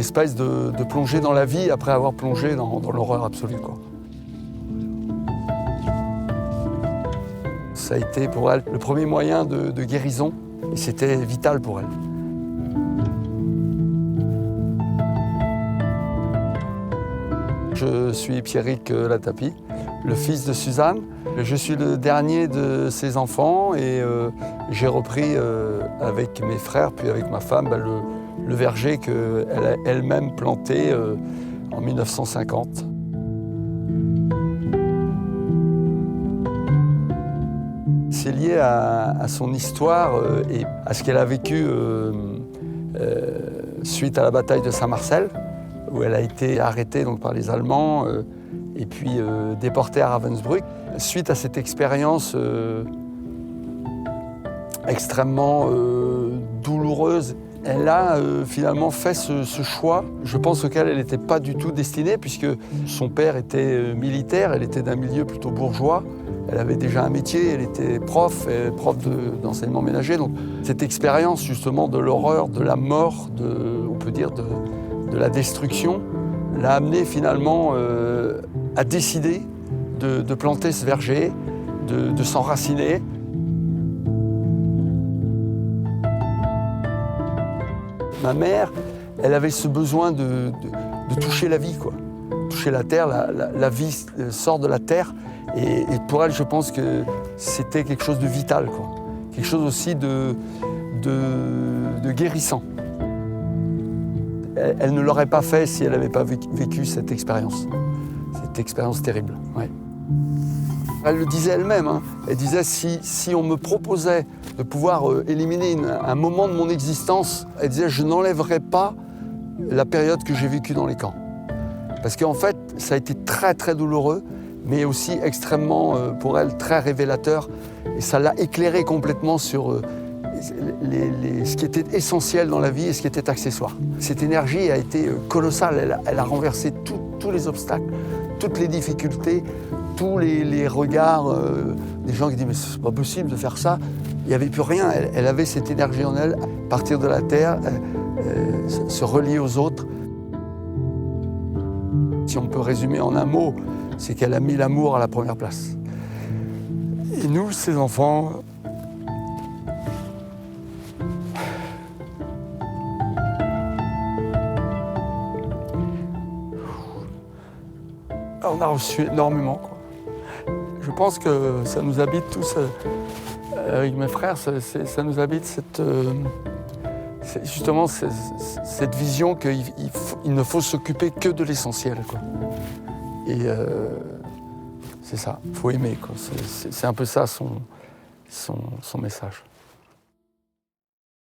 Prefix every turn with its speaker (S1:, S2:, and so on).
S1: espèce de plongée dans la vie après avoir plongé dans l'horreur absolue, quoi. Ça a été pour elle le premier moyen de guérison et c'était vital pour elle. Je suis Pierrick Latapy, le fils de Suzanne. Je suis le dernier de ses enfants et j'ai repris avec mes frères puis avec ma femme le verger qu'elle a elle-même planté en 1950. C'est lié à son histoire et à ce qu'elle a vécu suite à la bataille de Saint-Marcel, où elle a été arrêtée donc, par les Allemands et puis déportée à Ravensbrück. Suite à cette expérience extrêmement douloureuse, elle a finalement fait ce choix, je pense auquel elle n'était pas du tout destinée, puisque son père était militaire, elle était d'un milieu plutôt bourgeois. Elle avait déjà un métier, elle était prof d'enseignement ménager. Donc cette expérience justement de l'horreur, de la mort, on peut dire de la destruction, l'a amenée finalement à décider de planter ce verger, de s'enraciner. Ma mère, elle avait ce besoin de toucher la vie, quoi. Toucher la terre, la vie sort de la terre. Et pour elle, je pense que c'était quelque chose de vital, quoi. Quelque chose aussi de guérissant. Elle ne l'aurait pas fait si elle n'avait pas vécu cette expérience terrible. Ouais. Elle le disait elle-même, hein. Elle disait si on me proposait de pouvoir éliminer un moment de mon existence, elle disait je n'enlèverais pas la période que j'ai vécue dans les camps. Parce qu'en fait, ça a été très très douloureux, mais aussi extrêmement, pour elle, très révélateur. Et ça l'a éclairée complètement sur ce qui était essentiel dans la vie et ce qui était accessoire. Cette énergie a été colossale, elle a renversé tous les obstacles, toutes les difficultés, tous les regards des gens qui disent « mais c'est pas possible de faire ça ». Il n'y avait plus rien, elle avait cette énergie en elle, partir de la terre, se relier aux autres. Si on peut résumer en un mot, c'est qu'elle a mis l'amour à la première place. Et nous, ses enfants, on a reçu énormément, quoi. Je pense que ça nous habite tous, avec mes frères, ça nous habite justement cette vision qu'il ne faut s'occuper que de l'essentiel, quoi. Et c'est ça, il faut aimer, quoi. C'est un peu ça son message.